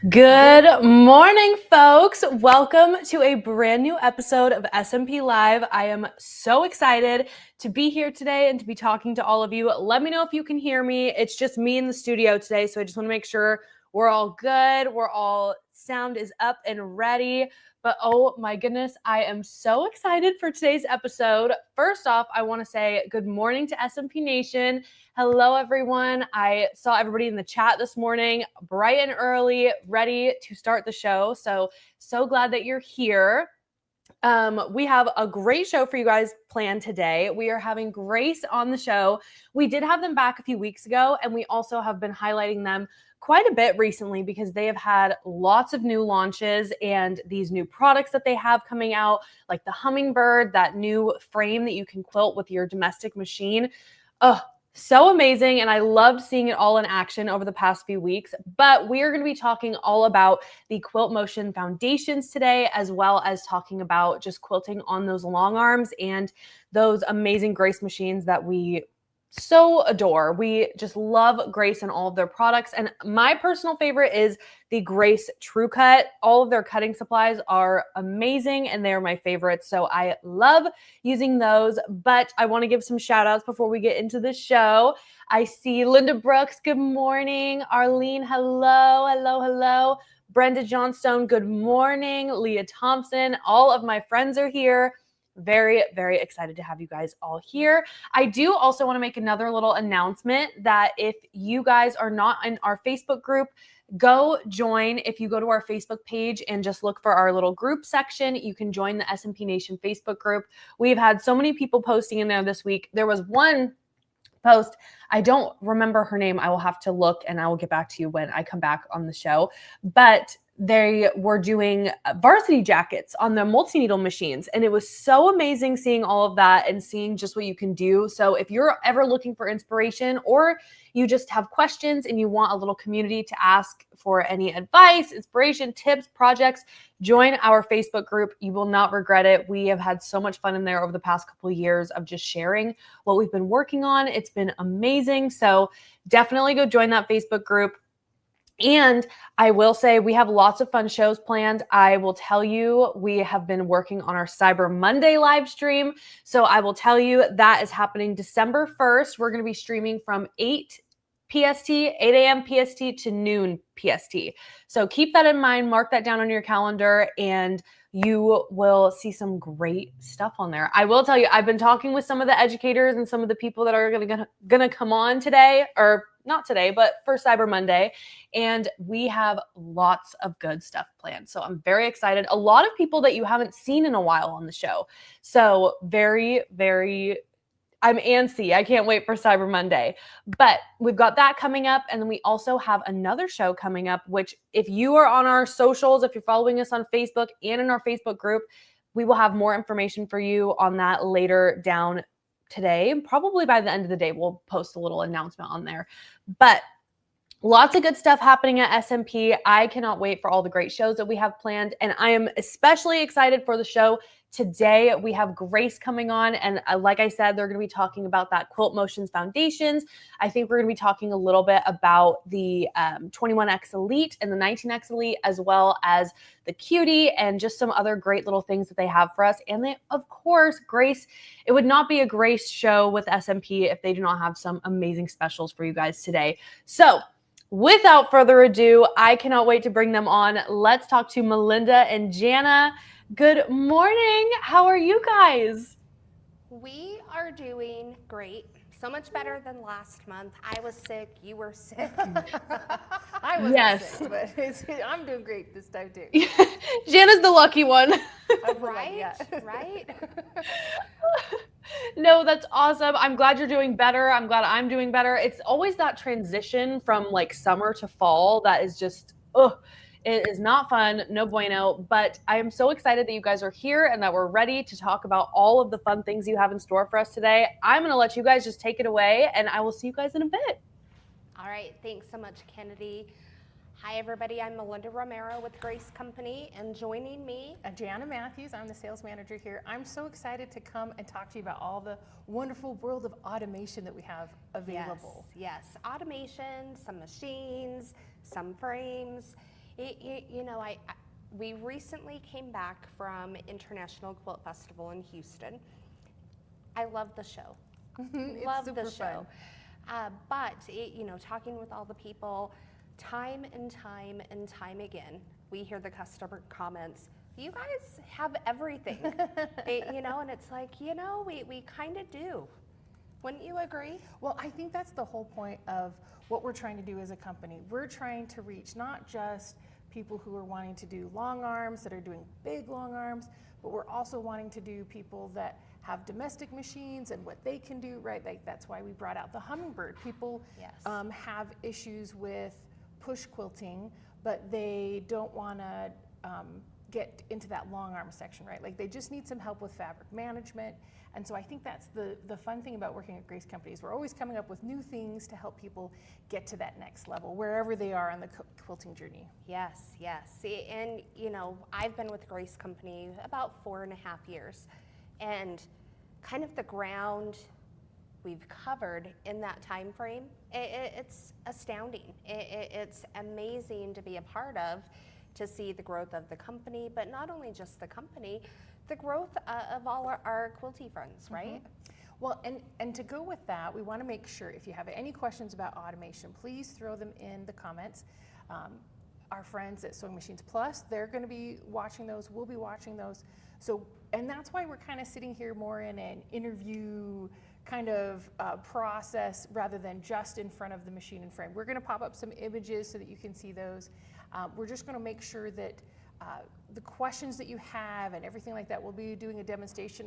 Good morning, folks. Welcome to a brand new episode of SMP Live. I am so excited to be here today and to be talking to all of you. Let me know if you can hear me. It's just me in the studio today, so I just want to make sure we're all good. Sound is up and ready. But oh my goodness, I am so excited for today's episode. First off, I want to say good morning to SMP Nation. Hello, everyone. I saw everybody in the chat this morning, bright and early, ready to start the show. So glad that you're here. We have a great show for you guys planned today. We are having Grace on the show. We did have them back a few weeks ago, and we also have been highlighting them quite a bit recently because they have had lots of new launches and these new products that they have coming out, like the Hummingbird, that new frame that you can quilt with your domestic machine. So amazing, and I loved seeing it all in action over the past few weeks. But we are going to be talking all about the Quilt Motion foundations today, as well as talking about just quilting on those long arms and those amazing Grace machines that we so adore. We just love Grace and all of their products. And my personal favorite is the Grace True Cut. All of their cutting supplies are amazing and they're my favorites. So I love using those, but I want to give some shout outs before we get into the show. I see Linda Brooks. Good morning. Arlene. Hello. Brenda Johnstone. Good morning. Leah Thompson. All of my friends are here. Very, very excited to have you guys all here. I do also want to make another little announcement that if you guys are not in our Facebook group, go join. If you go to our Facebook page and just look for our little group section, you can join the SMP Nation Facebook group. We've had so many people posting in there this week. There was one post, I don't remember her name. I will have to look and I will get back to you when I come back on the show. But they were doing varsity jackets on the multi-needle machines. And it was so amazing seeing all of that and seeing just what you can do. So if you're ever looking for inspiration or you just have questions and you want a little community to ask for any advice, inspiration, tips, projects, join our Facebook group. You will not regret it. We have had so much fun in there over the past couple of years of just sharing what we've been working on. It's been amazing. So definitely go join that Facebook group. And I will say we have lots of fun shows planned. I will tell you, we have been working on our Cyber Monday live stream. So I will tell you that is happening December 1st. We're going to be streaming from 8 a.m. PST to noon PST. So keep that in mind, mark that down on your calendar, and you will see some great stuff on there. I will tell you, I've been talking with some of the educators and some of the people that are gonna come on today, or not today, but for Cyber Monday, and we have lots of good stuff planned. So I'm very excited. A lot of people that you haven't seen in a while on the show. So very, very, I'm antsy. I can't wait for Cyber Monday. But we've got that coming up. And then we also have another show coming up, which if you are on our socials, if you're following us on Facebook and in our Facebook group, we will have more information for you on that later down today. Probably by the end of the day, we'll post a little announcement on there. But lots of good stuff happening at SMP. I cannot wait for all the great shows that we have planned. And I am especially excited for the show today. We have Grace coming on. And like I said, they're going to be talking about that Quilt Motions foundations. I think we're going to be talking a little bit about the 21X Elite and the 19X Elite, as well as the Cutie and just some other great little things that they have for us. And they, of course, Grace, it would not be a Grace show with SMP if they do not have some amazing specials for you guys today. So without further ado, I cannot wait to bring them on. Let's talk to Melinda and Jana. Good morning. How are you guys? We are doing great. So much better than last month. I was sick. You were sick. I wasn't sick, but I'm doing great this time too. Jana's the lucky one. Right? Right? No, that's awesome. I'm glad you're doing better. I'm glad I'm doing better. It's always that transition from like summer to fall that is just, it is not fun, no bueno, but I am so excited that you guys are here and that we're ready to talk about all of the fun things you have in store for us today. I'm going to let you guys just take it away, and I will see you guys in a bit. All right. Thanks so much, Kennedy. Hi, everybody. I'm Melinda Romero with Grace Company, and joining me, Jana Matthews. I'm the sales manager here. I'm so excited to come and talk to you about all the wonderful world of automation that we have available. Yes. Automation, some machines, some frames. We recently came back from International Quilt Festival in Houston. I love the show. Love the show. But talking with all the people, time and time and time again, we hear the customer comments, you guys have everything. And it's like, we kind of do. Wouldn't you agree? Well, I think that's the whole point of what we're trying to do as a company. We're trying to reach not just people who are wanting to do long arms, that are doing big long arms, but we're also wanting to do people that have domestic machines and what they can do, right? Like that's why we brought out the hummingbird. People have issues with push quilting, but they don't want to get into that long arm section, right? Like they just need some help with fabric management. And so I think that's the fun thing about working at Grace Company is we're always coming up with new things to help people get to that next level, wherever they are on the quilting journey. Yes. And, I've been with Grace Company about 4.5 years. And kind of the ground we've covered in that time frame, it's astounding. It's amazing to be a part of, to see the growth of the company, but not only just the company, the growth of all our quilty friends, right? Well, and to go with that, we want to make sure if you have any questions about automation, please throw them in the comments. Our friends at Sewing Machines Plus, they're going to be watching those. We'll be watching those. So, and that's why we're kind of sitting here more in an interview kind of process rather than just in front of the machine and frame. We're going to pop up some images so that you can see those. We're just going to make sure that the questions that you have and everything like that, we'll be doing a demonstration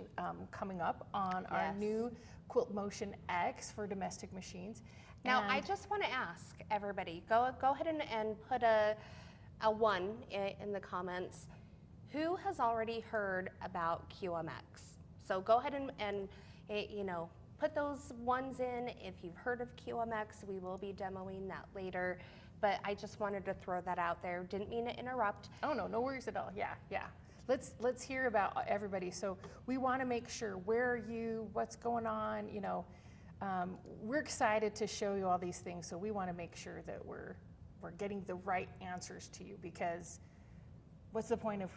coming up on our new Quilt Motion X for domestic machines. Now, I just want to ask everybody, go ahead and put a 1 in the comments. Who has already heard about QMX? So go ahead and put those 1s in. If you've heard of QMX, we will be demoing that later. But I just wanted to throw that out there. Didn't mean to interrupt. Oh, no worries at all. Yeah. Let's hear about everybody. So we want to make sure, where are you? What's going on? We're excited to show you all these things. So we want to make sure that we're getting the right answers to you, because what's the point of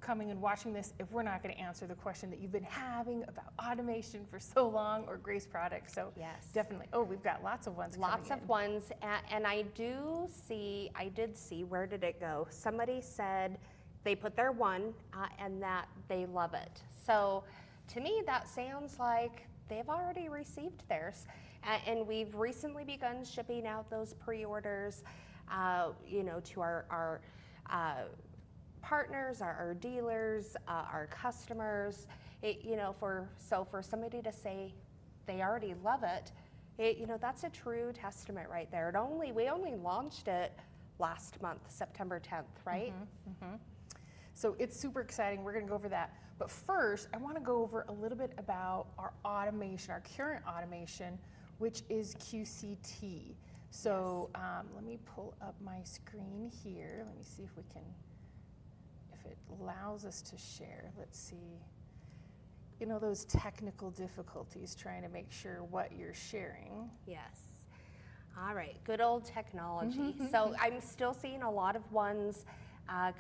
coming and watching this if we're not going to answer the question that you've been having about automation for so long, or Grace products? So definitely. Oh, we've got lots of ones. Lots of ones, and I did see, where did it go? Somebody said they put their 1 and that they love it. So to me, that sounds like they've already received theirs, and we've recently begun shipping out those pre-orders, to our partners, our dealers, our customers. For somebody to say they already love it, that's a true testament right there. We only launched it last month, September 10th, right? So it's super exciting. We're going to go over that. But first, I want to go over a little bit about our automation, our current automation, which is QCT. So let me pull up my screen here. Let me see if it allows us to share. Let's see. Those technical difficulties trying to make sure what you're sharing. Yes. All right, good old technology. So I'm still seeing a lot of ones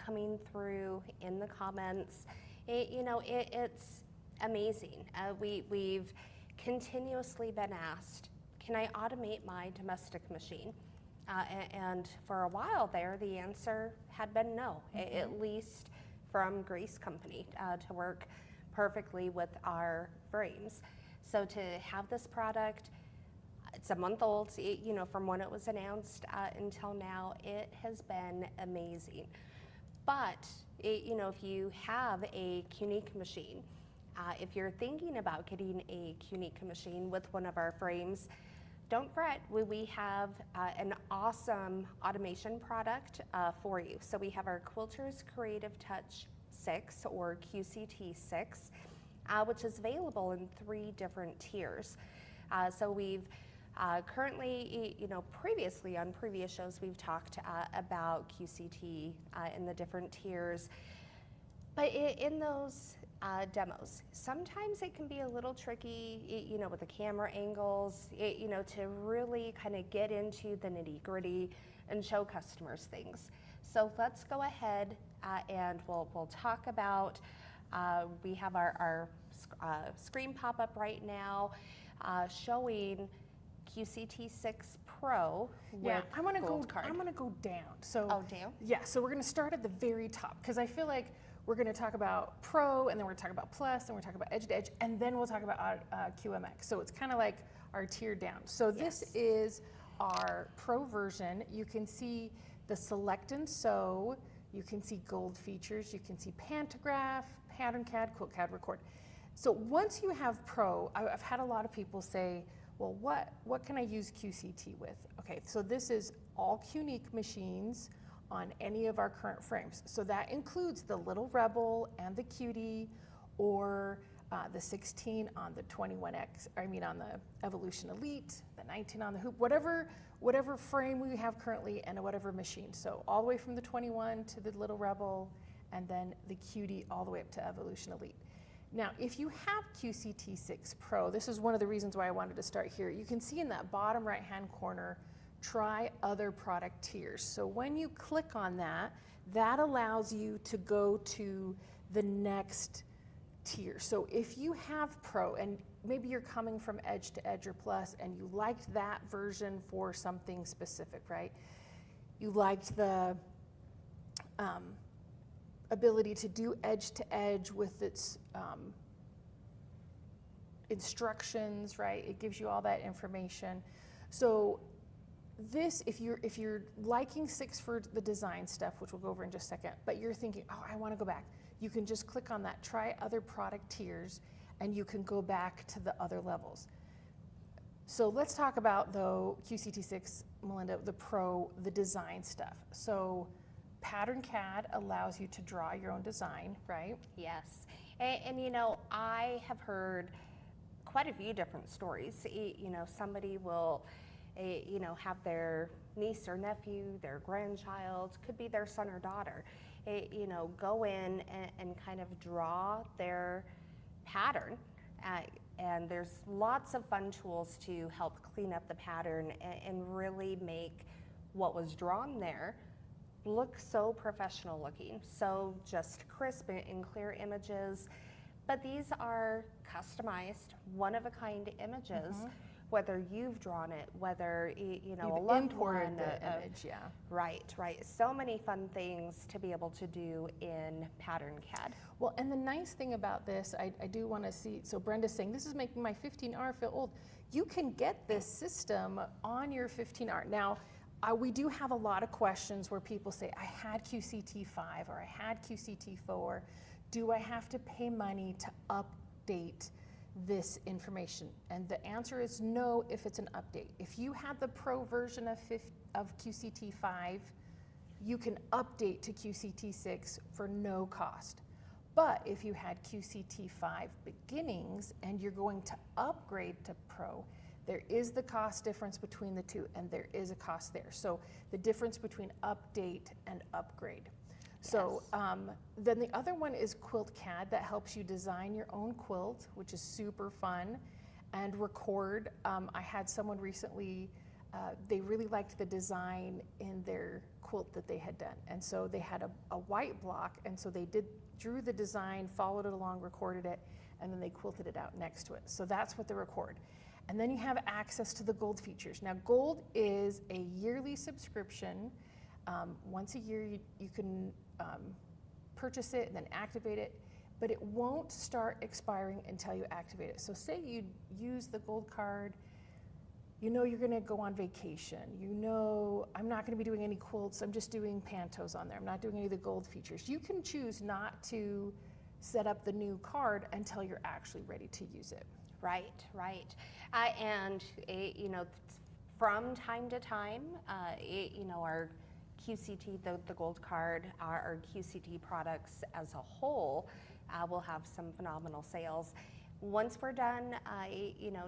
coming through in the comments. It's amazing. We've continuously been asked, can I automate my domestic machine? And for a while there, the answer had been no, at least from Grace Company, to work perfectly with our frames. So to have this product, it's a month old, from when it was announced until now, it has been amazing. But, if you have a QUILTING machine, if you're thinking about getting a QUILTING machine with one of our frames, don't fret, we have an awesome automation product for you. So we have our Quilter's Creative Touch 6, or QCT 6, which is available in 3 different tiers. So we've currently, previously on previous shows, we've talked about QCT in the different tiers. But in those demos, sometimes it can be a little tricky, with the camera angles, to really kind of get into the nitty-gritty and show customers things. So let's go ahead and we'll talk about, we have our screen pop up right now showing QCT6 Pro with I'm gonna gold card. I'm gonna go down. So down? Yeah, so we're gonna start at the very top because I feel like we're gonna talk about Pro, and then we're gonna talk about Plus, and we're gonna talk about Edge to Edge, and then we'll talk about QMX. So it's kind of like our tier down. So this is our Pro version. You can see the select and sew. You can see gold features. You can see pantograph, pattern CAD, quilt CAD, record. So once you have Pro, I've had a lot of people say, well, what can I use QCT with? Okay, so this is all QUILTIng machines on any of our current frames. So that includes the Little Rebel and the Cutie, or the 16 on the 21X, on the Evolution Elite, the 19 on the Hoop, whatever frame we have currently and whatever machine. So all the way from the 21 to the Little Rebel, and then the Cutie all the way up to Evolution Elite. Now, if you have QCT6 Pro, this is one of the reasons why I wanted to start here. You can see in that bottom right-hand corner, try other product tiers. So when you click on that, that allows you to go to the next tier. So if you have Pro, and maybe you're coming from Edge to Edge or Plus, and you liked that version for something specific, right? You liked the ability to do edge to edge with its instructions, right? It gives you all that information. So this, if you're liking 6 for the design stuff, which we'll go over in just a second, but you're thinking, oh, I want to go back, you can just click on that, try other product tiers, and you can go back to the other levels. So let's talk about, though, QCT6, Melinda, the Pro, the design stuff. So pattern CAD allows you to draw your own design, right? Yes, and I have heard quite a few different stories. Somebody will, have their niece or nephew, their grandchild, could be their son or daughter, go in and kind of draw their pattern. And there's lots of fun tools to help clean up the pattern and really make what was drawn there look so professional looking, so just crisp and clear images. But these are customized, one-of-a-kind images, whether you've drawn it, whether a loved imported one, the image, yeah. Right. So many fun things to be able to do in pattern CAD. Well, and the nice thing about this, I do want to see, so Brenda's saying, this is making my 15R feel old. You can get this system on your 15R. Now, we do have a lot of questions where people say, I had QCT5 or I had QCT4. Do I have to pay money to update this information? And the answer is no if it's an update. If you had the Pro version of QCT5, you can update to QCT6 for no cost. But if you had QCT5 beginnings and you're going to upgrade to Pro, there is the cost difference between the two, and there is a cost there. So the difference between update and upgrade. So then the other one is Quilt CAD, that helps you design your own quilt, which is super fun, and record. I had someone recently, they really liked the design in their quilt that they had done. And so they had a white block, and so they drew the design, followed it along, recorded it, and then they quilted it out next to it. So that's what they record. And then you have access to the gold features. Now, gold is a yearly subscription. Once a year, you can purchase it and then activate it, but it won't start expiring until you activate it. So say you use the gold card, you're gonna go on vacation, I'm not gonna be doing any quilts, I'm just doing pantos on there, I'm not doing any of the gold features. You can choose not to set up the new card until you're actually ready to use it. Right. And from time to time, our QCT, the gold card, our QCT products as a whole will have some phenomenal sales. Once we're done,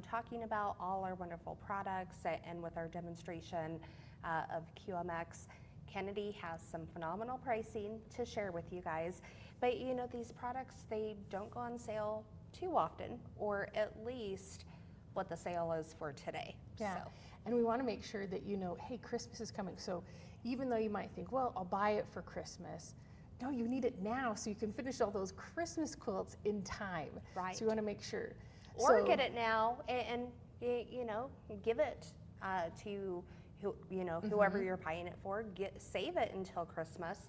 talking about all our wonderful products and with our demonstration of QMX, Kennedy has some phenomenal pricing to share with you guys. But these products, they don't go on sale too often, or at least what the sale is for today. Yeah, So. and we want to make sure that you know, hey, Christmas is coming. So even though you might think, well, I'll buy it for Christmas, no, you need it now so you can finish all those Christmas quilts in time. Right. So you want to make sure. Or So- get it now and you know, give it to whoever you're buying it for. Save it until Christmas,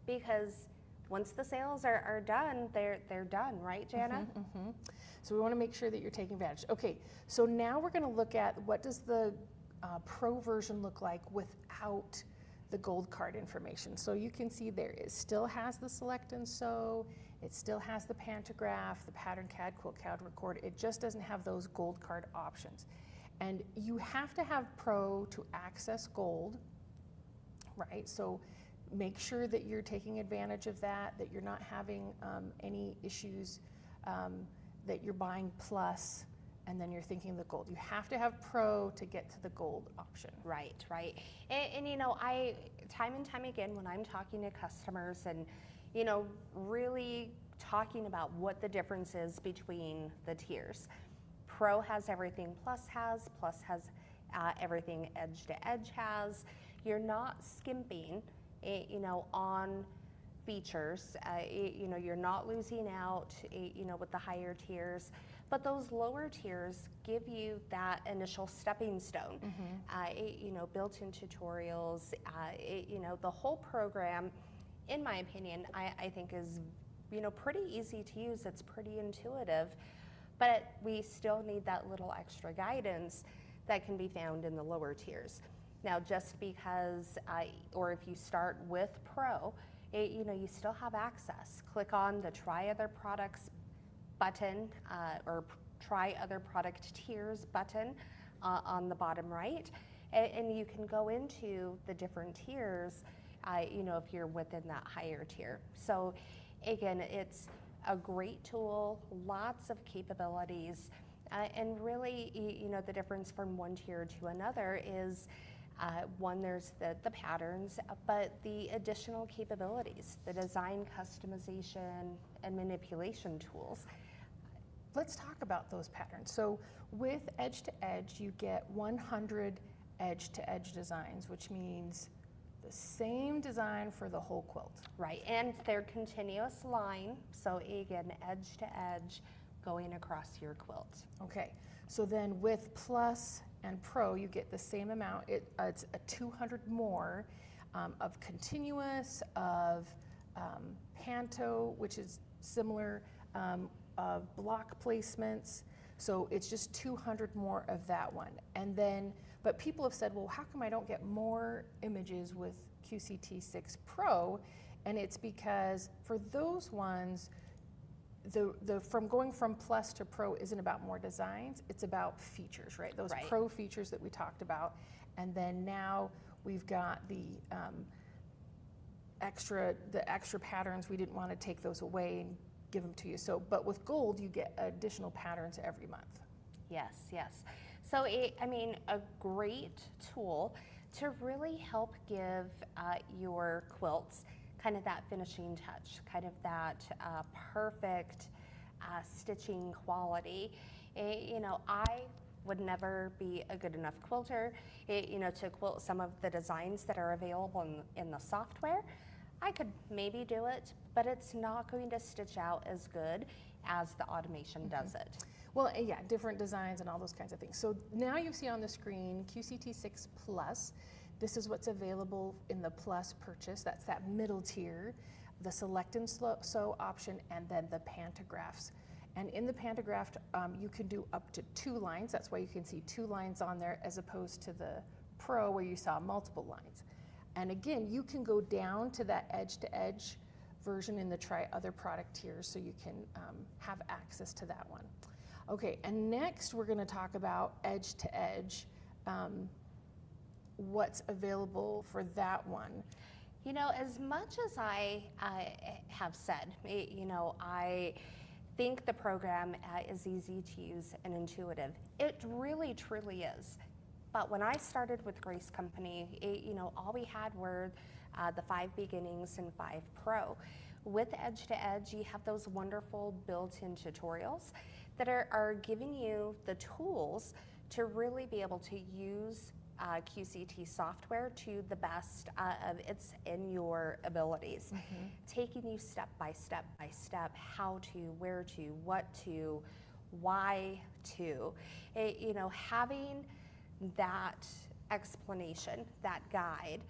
because once the sales are done, they're done, right, Jana? So we want to make sure that you're taking advantage. Okay, so now we're going to look at what does the Pro version look like without the gold card information. So you can see there, it still has the select and sew, it still has the pantograph, the pattern CAD, quilt CAD record. It just doesn't have those gold card options. And you have to have Pro to access gold, right? So make sure that you're taking advantage of that you're not having any issues, that you're buying Plus and then you're thinking the gold. You have to have Pro to get to the gold option. Right. And you know, I time and time again when I'm talking to customers and, you know, really talking about what the difference is between the tiers. Pro has everything Plus has everything Edge to Edge has. You're not skimping, you know, on features. You know, you're not losing out, you know, with the higher tiers. But those lower tiers give you that initial stepping stone. You know, built-in tutorials. You know, the whole program, in my opinion, I think is, you know, pretty easy to use. It's pretty intuitive, but we still need that little extra guidance that can be found in the lower tiers. Now, just because, or if you start with Pro, you know, you still have access. Click on the Try Other Products button, or Try Other Product Tiers button on the bottom right, and you can go into the different tiers, you know, if you're within that higher tier. So again, it's a great tool, lots of capabilities, and really, you know, the difference from one tier to another is one, there's the patterns, but the additional capabilities, the design customization and manipulation tools. Let's talk about those patterns. So with Edge to Edge, you get 100 Edge to Edge designs, which means the same design for the whole quilt. Right, and they're continuous line, so again, edge to edge going across your quilt. Okay, so then with Plus and Pro, you get the same amount. It's a 200 more of continuous, of panto, which is similar, of block placements. So it's just 200 more of that one. And then, but people have said, well, how come I don't get more images with QCT6 Pro? And it's because for those ones, from going from Plus to Pro isn't about more designs, it's about features, right? Those Right. Pro features that we talked about. And then now we've got the extra patterns. We didn't want to take those away and give them to you. So, but with Gold, you get additional patterns every month. Yes. So, I mean, a great tool to really help give your quilts kind of that finishing touch, kind of that perfect stitching quality. You know, I would never be a good enough quilter, you know, to quilt some of the designs that are available in the software. I could maybe do it, but it's not going to stitch out as good as the automation does it. Well, yeah, different designs and all those kinds of things. So now you see on the screen QCT6 Plus. This is what's available in the Plus purchase. That's that middle tier, the Select and Sew option, and then the pantographs. And in the pantograph, you can do up to 2 lines. That's why you can see 2 lines on there as opposed to the Pro where you saw multiple lines. And again, you can go down to that edge-to-edge version in the Try Other Product tiers, so you can have access to that one. Okay, and next we're going to talk about edge-to-edge, what's available for that one. You know, as much as I have said, you know, I think the program is easy to use and intuitive. It really, truly is. But when I started with Grace Company, you know, all we had were the 5 beginnings and 5 Pro. with Edge to Edge, you have those wonderful built-in tutorials that are giving you the tools to really be able to use QCT software to the best of its in your abilities, taking you step by step by step, how to, where to, what to, why to. You know, having that explanation, that guide,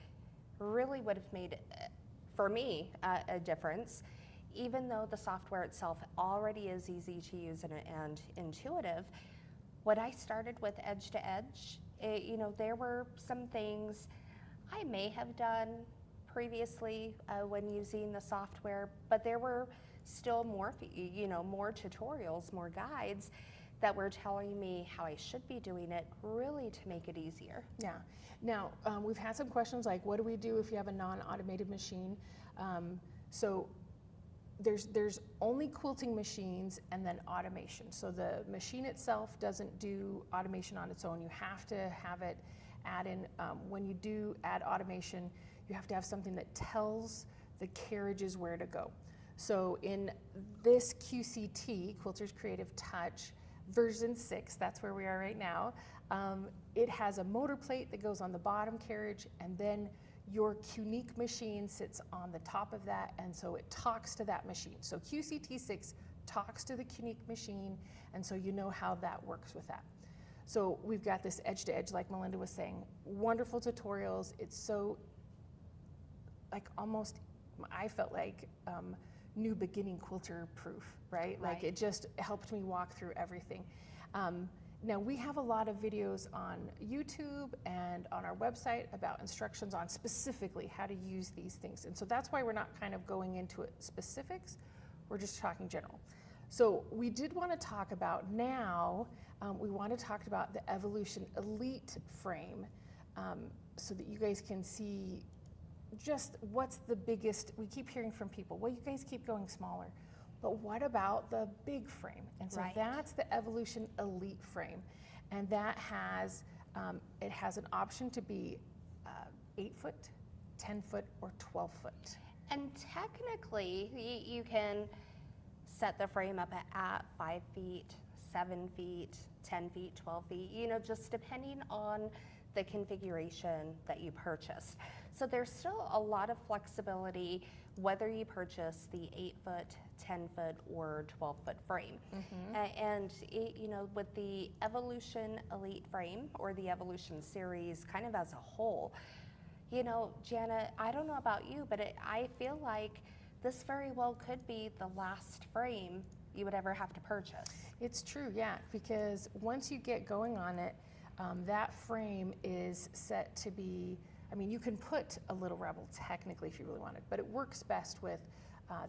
really would have made, for me, a difference. Even though the software itself already is easy to use and intuitive, when I started with Edge to Edge, you know, there were some things I may have done previously when using the software, but there were still more, you know, more tutorials, more guides that were telling me how I should be doing it, really to make it easier. Yeah. Now, we've had some questions like, what do we do if you have a non-automated machine? So there's only quilting machines and then automation. So the machine itself doesn't do automation on its own. You have to have it add in. When you do add automation, you have to have something that tells the carriages where to go. So in this QCT, Quilters Creative Touch, version 6, that's where we are right now, it has a motor plate that goes on the bottom carriage, and then your QUILTING machine sits on the top of that, and so it talks to that machine. So QCT 6 talks to the QUILTING machine, and so you know how that works with that. So we've got this edge to edge, like Melinda was saying, wonderful tutorials. It's so, like, almost, I felt like new beginning quilter proof, right? Like, it just helped me walk through everything. Now, we have a lot of videos on YouTube and on our website about instructions on specifically how to use these things. And so that's why we're not kind of going into it specifics, we're just talking general. So we did want to talk about now, we want to talk about the Evolution Elite frame so that you guys can see just what's the biggest. We keep hearing from people, well, you guys keep going smaller. But what about the big frame? And so that's the Evolution Elite frame. And that has, it has an option to be 8 foot, 10 foot, or 12 foot. And technically, you can set the frame up at 5 feet, 7 feet, 10 feet, 12 feet, you know, just depending on the configuration that you purchased. So there's still a lot of flexibility whether you purchase the 8 foot, 10 foot, or 12 foot frame. And it, you know, with the Evolution Elite frame or the Evolution series kind of as a whole, you know, Jana, I don't know about you, but I feel like this very well could be the last frame you would ever have to purchase. It's true, yeah, because once you get going on it, that frame is set to be, I mean, you can put a little rebel technically if you really wanted, but it works best with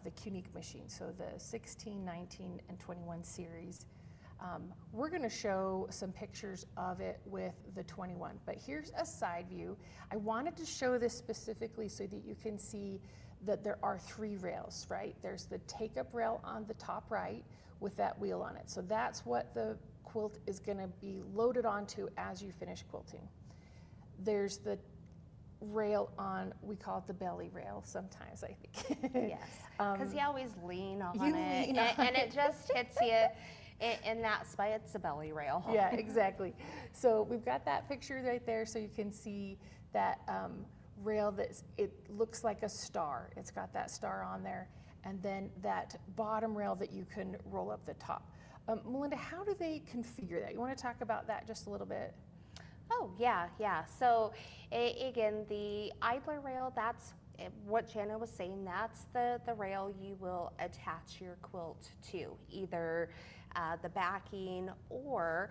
the QUILTING machine, so the 16, 19, and 21 series. We're going to show some pictures of it with the 21, but here's a side view. I wanted to show this specifically so that you can see that there are 3 rails, right? There's the take-up rail on the top right with that wheel on it. So that's what the quilt is going to be loaded onto as you finish quilting. There's the rail on, we call it the belly rail sometimes, I think. Yes, because you always lean on you it, lean on and it just hits you in that spot. It's a belly rail. Yeah, exactly. So we've got that picture right there so you can see that rail that it looks like a star. It's got that star on there, and then that bottom rail that you can roll up the top. Melinda, how do they configure that? You want to talk about that just a little bit? Oh, yeah. So again, the idler rail, that's what Jana was saying, that's the rail you will attach your quilt to, either the backing or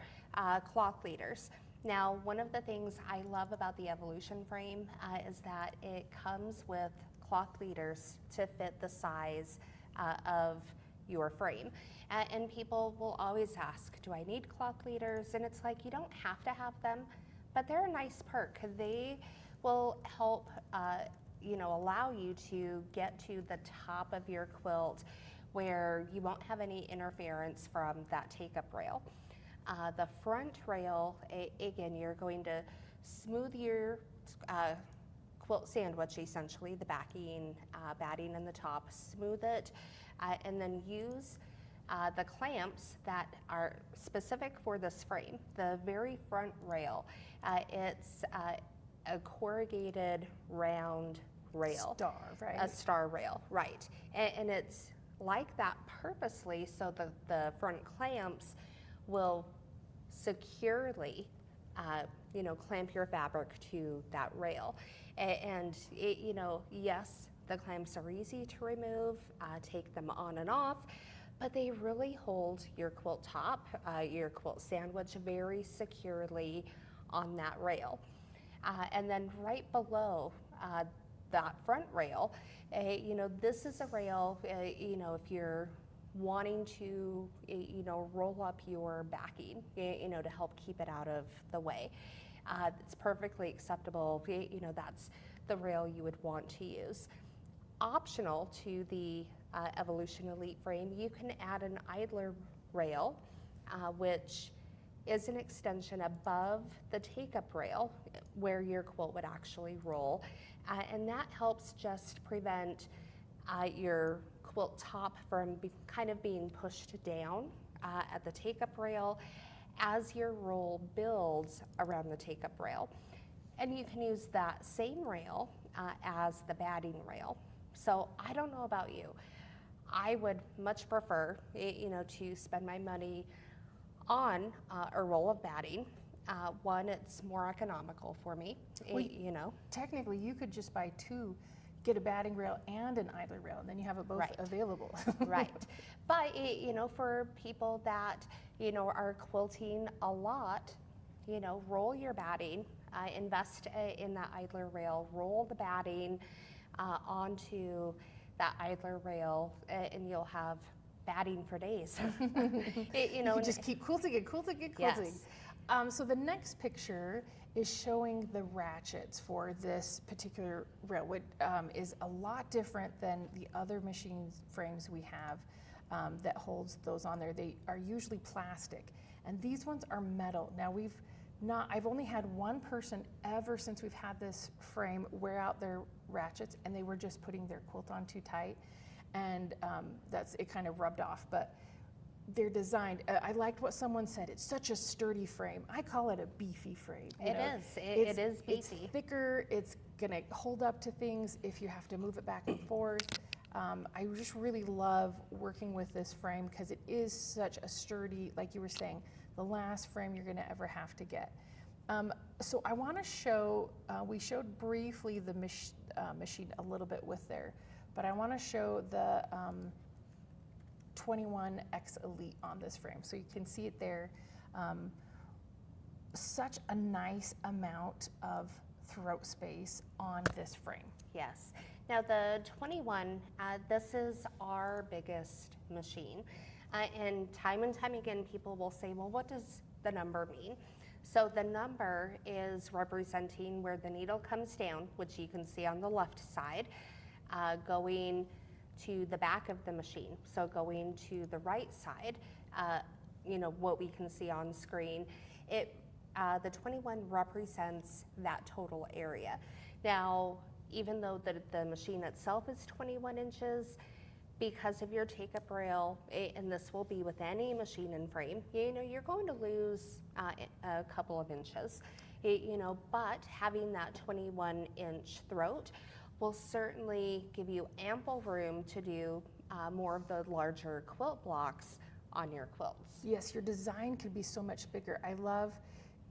cloth leaders. Now, one of the things I love about the Evolution frame is that it comes with cloth leaders to fit the size of your frame. And people will always ask, do I need cloth leaders? And it's like, you don't have to have them, but they're a nice perk. They will help, you know, allow you to get to the top of your quilt where you won't have any interference from that take-up rail. The front rail, again, you're going to smooth your quilt sandwich, essentially, the backing, batting in the top, smooth it, and then use the clamps that are specific for this frame. The very front rail, it's a corrugated round rail. Star, right? A star rail, right. And it's like that purposely so the front clamps will securely clamp your fabric to that rail. And it, yes, the clamps are easy to remove, take them on and off, but they really hold your quilt top, your quilt sandwich very securely on that rail. And then right below that front rail, this is a rail, if you're wanting to, roll up your backing, to help keep it out of the way. It's perfectly acceptable, that's the rail you would want to use. Optional to the Evolution Elite frame, you can add an idler rail, which is an extension above the take-up rail where your quilt would actually roll. And that helps just prevent your quilt top from kind of being pushed down at the take-up rail as your roll builds around the take-up rail. And you can use that same rail as the batting rail. So I don't know about you. I would much prefer, to spend my money on a roll of batting. One, it's more economical for me, Well, technically, you could just buy two, get a batting rail and an idler rail, and then you have it both Right. available. Right. But, for people that, are quilting a lot, roll your batting, invest in that idler rail, roll the batting onto that idler rail, and you'll have batting for days. You just keep quilting it, quilting it, quilting. Yes. So the next picture is showing the ratchets for this particular rail, which is a lot different than the other machine frames we have that holds those on there. They are usually plastic, and these ones are metal. Now I've only had one person ever since we've had this frame wear out their ratchets, and they were just putting their quilt on too tight, and it kind of rubbed off. But they're designed. I liked what someone said. It's such a sturdy frame. I call it a beefy frame. It is beefy. It's thicker. It's gonna hold up to things if you have to move it back and forth. I just really love working with this frame because it is such a sturdy, like you were saying, the last frame you're gonna ever have to get. So I want to show. We showed briefly the machine a little bit with there, but I want to show the 21X Elite on this frame. So you can see it there. Such a nice amount of throat space on this frame. Yes. Now the 21, this is our biggest machine. And time again, people will say, well, what does the number mean? So the number is representing where the needle comes down, which you can see on the left side, going to the back of the machine. So going to the right side, what we can see on screen, the 21 represents that total area. Now, even though the machine itself is 21 inches, because of your take-up rail, and this will be with any machine and frame, you're going to lose a couple of inches, but having that 21-inch throat will certainly give you ample room to do more of the larger quilt blocks on your quilts. Yes, your design could be so much bigger. I love,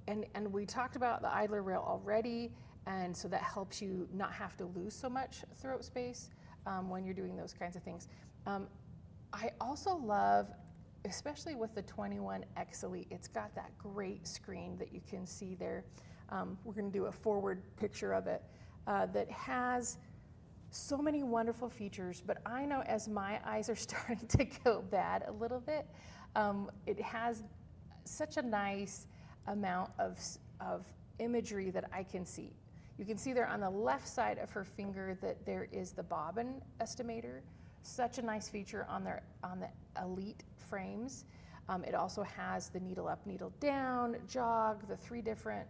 and we talked about the idler rail already, and so that helps you not have to lose so much throat space when you're doing those kinds of things. I also love, especially with the 21X Elite, it's got that great screen that you can see there. We're going to do a forward picture of it that has so many wonderful features, but I know as my eyes are starting to go bad a little bit, it has such a nice amount of imagery that I can see. You can see there on the left side of her finger that there is the bobbin estimator. Such a nice feature on the Elite frames. It also has the needle up, needle down, jog, the 3 different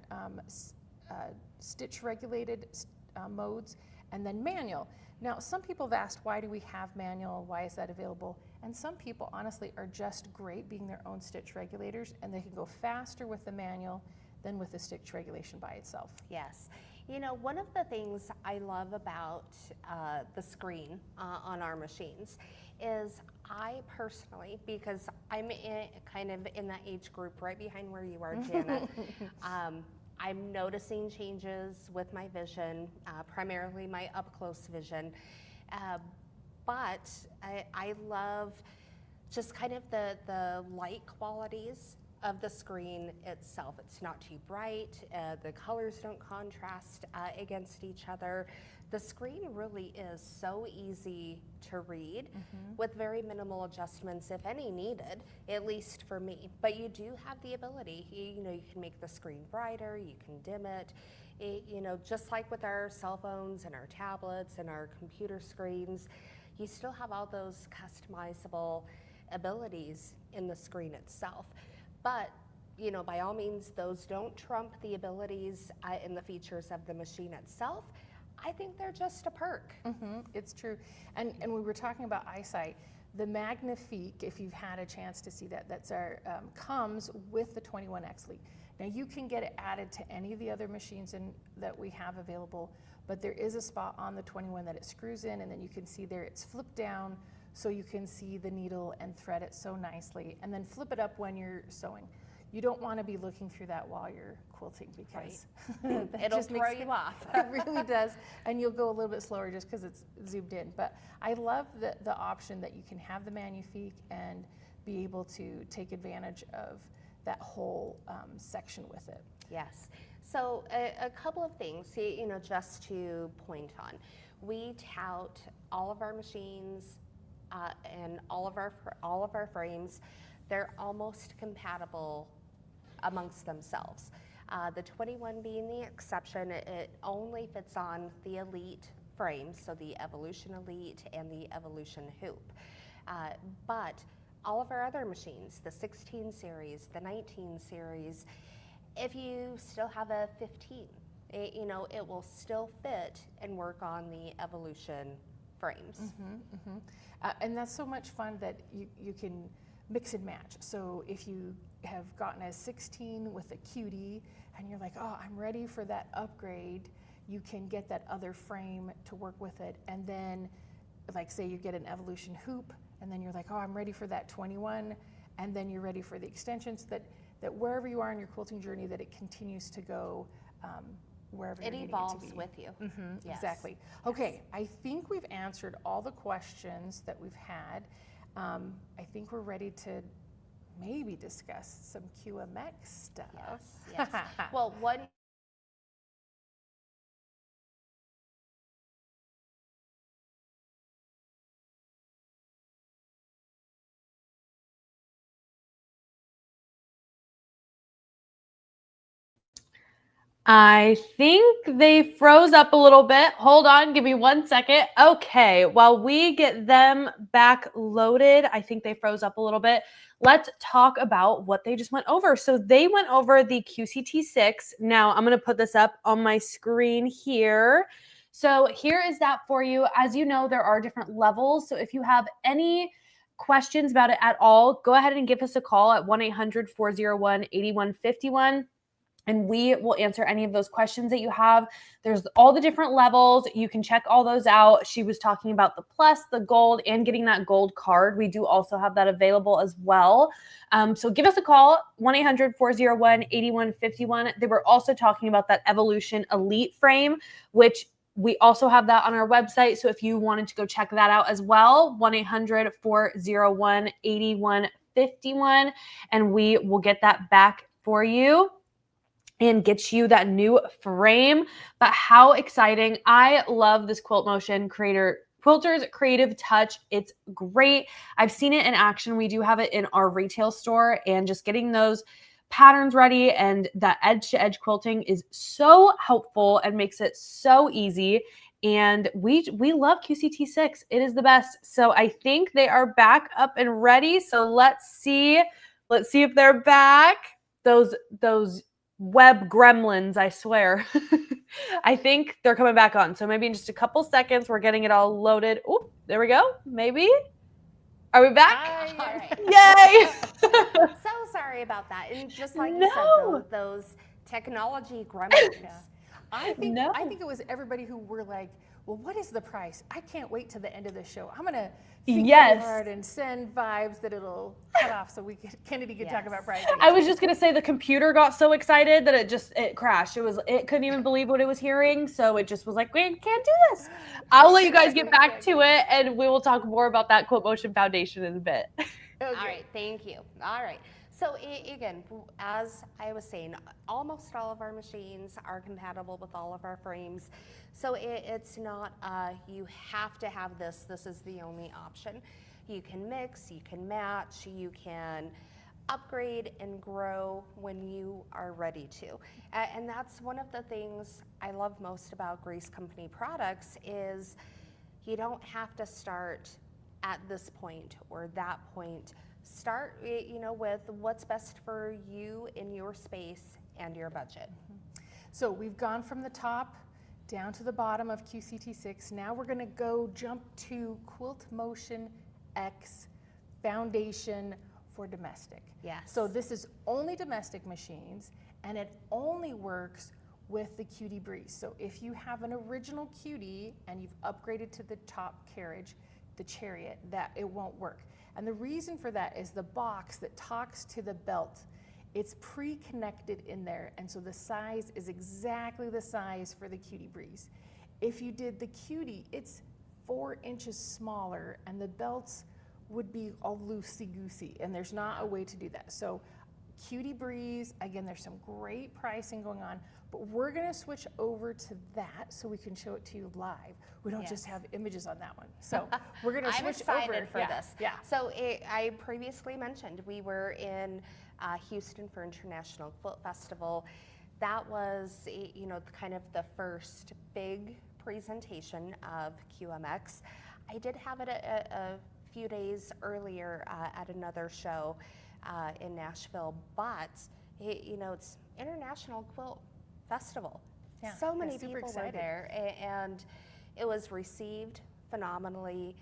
stitch regulated modes, and then manual. Now, some people have asked, why do we have manual? Why is that available? And some people, honestly, are just great being their own stitch regulators, and they can go faster with the manual than with the stitch regulation by itself. Yes. You know, one of the things I love about the screen on our machines is I personally, because I'm kind of in that age group right behind where you are, Janet, I'm noticing changes with my vision, primarily my up-close vision, but I love just kind of the light qualities of the screen itself. It's not too bright, the colors don't contrast against each other. The screen really is so easy to read with very minimal adjustments, if any needed, at least for me. But you do have the ability, you know, you can make the screen brighter, you can dim it, you know, just like with our cell phones and our tablets and our computer screens, you still have all those customizable abilities in the screen itself. But, you know, by all means, those don't trump the abilities and the features of the machine itself. I think they're just a perk. It's true. And we were talking about eyesight. The Magnifique, if you've had a chance to see that, that's our comes with the 21X Lead. Now you can get it added to any of the other machines that we have available, but there is a spot on the 21 that it screws in, and then you can see there it's flipped down so you can see the needle and thread it so nicely, and then flip it up when you're sewing. You don't want to be looking through that while you're quilting, because it'll throw you off. It really does, and you'll go a little bit slower just because it's zoomed in. But I love the option that you can have the Magnifique and be able to take advantage of that whole section with it. Yes. So a couple of things, you know, just to point on. We tout all of our machines and all of our frames. They're almost compatible amongst themselves. The 21 being the exception, it only fits on the Elite frames, so the Evolution Elite and the Evolution Hoop. But all of our other machines, the 16 series, the 19 series, if you still have a 15, you know, it will still fit and work on the Evolution frames. And that's so much fun that you can mix and match. So if you have gotten a 16 with a QD and you're like, oh, I'm ready for that upgrade, you can get that other frame to work with it. And then, like, say you get an Evolution Hoop, and then you're like, oh, I'm ready for that 21, and then you're ready for the extensions, that wherever you are in your quilting journey, that it continues to go wherever you're needing it to be. It evolves with you. Yes. Exactly. Okay, I think we've answered all the questions that we've had. I think we're ready to maybe discuss some QMX stuff. Yes. Well, one I think they froze up a little bit. Hold on, give me 1 second. Okay, while we get them back loaded, I think they froze up a little bit. Let's talk about what they just went over. So they went over the QCT6. Now I'm going to put this up on my screen here. So here is that for you. As you know, there are different levels. So if you have any questions about it at all, go ahead and give us a call at 1-800-401-8151. And we will answer any of those questions that you have. There's all the different levels. You can check all those out. She was talking about the plus, the gold, and getting that gold card. We do also have that available as well. So give us a call, 1-800-401-8151. They were also talking about that Evolution Elite frame, which we also have that on our website. So if you wanted to go check that out as well, 1-800-401-8151, and we will get that back for you and get you that new frame. But how exciting. I love this Quilt Motion Quilter's Creative Touch. It's great. I've seen it in action. We do have it in our retail store, and just getting those patterns ready and that edge-to-edge quilting is so helpful and makes it so easy. And we love QCT6. It is the best. So I think they are back up and ready. So let's see if they're back. Those web gremlins, I swear. I think they're coming back on. So maybe in just a couple seconds, we're getting it all loaded. Oh, there we go. Maybe. Are we back? All right. Yay! So sorry about that. And just like you No. said, those technology gremlins. I think No. it was everybody who were like, well, what is the price? I can't wait to the end of the show. I'm gonna think Yes. hard and send vibes that it'll cut off so Kennedy could talk about pricing. I was just gonna say the computer got so excited that it crashed. It couldn't even believe what it was hearing, so it just was like, we can't do this. I'll let you guys get back to it, and we will talk more about that Quilt Motion Foundation in a bit. Okay. All right, thank you. All right. So again, as I was saying, almost all of our machines are compatible with all of our frames. So it's not you have to have this. This is the only option. You can mix, you can match, you can upgrade and grow when you are ready to. And that's one of the things I love most about Grace Company products is you don't have to start at this point or that point. Start, with what's best for you in your space and your budget. So we've gone from the top down to the bottom of QCT6. Now we're going to jump to Quilt Motion X Foundation for domestic. Yes. So this is only domestic machines, and it only works with the Cutie Breeze. So if you have an original Cutie and you've upgraded to the top carriage, the Chariot, that it won't work. And the reason for that is the box that talks to the belt, it's pre-connected in there, and so the size is exactly the size for the Cutie Breeze. If you did the Cutie, it's 4 inches smaller, and the belts would be all loosey-goosey, and there's not a way to do that. So Cutie Breeze, again, there's some great pricing going on, but we're gonna switch over to that so we can show it to you live. We don't just have images on that one. So we're gonna I'm switch excited over. for this. Yeah. So I previously mentioned we were in Houston for International Quilt Festival. That was, kind of the first big presentation of QMX. I did have it a few days earlier at another show in Nashville, but it's International Quilt Festival. Yeah, So many super people were excited. there, and it was received phenomenally.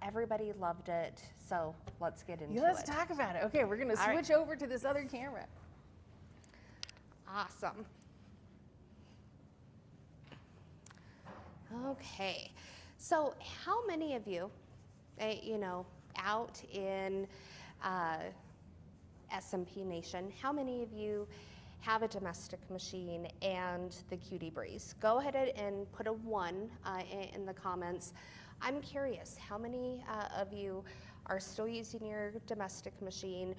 Everybody loved it, so let's get into Let's it. talk about it. Okay, we're gonna All right. switch over to this other camera. Awesome. Okay, so how many of you, out in SMP Nation, how many of you have a domestic machine and the Cutie Breeze? Go ahead and put a 1 in the comments. I'm curious, how many of you are still using your domestic machine,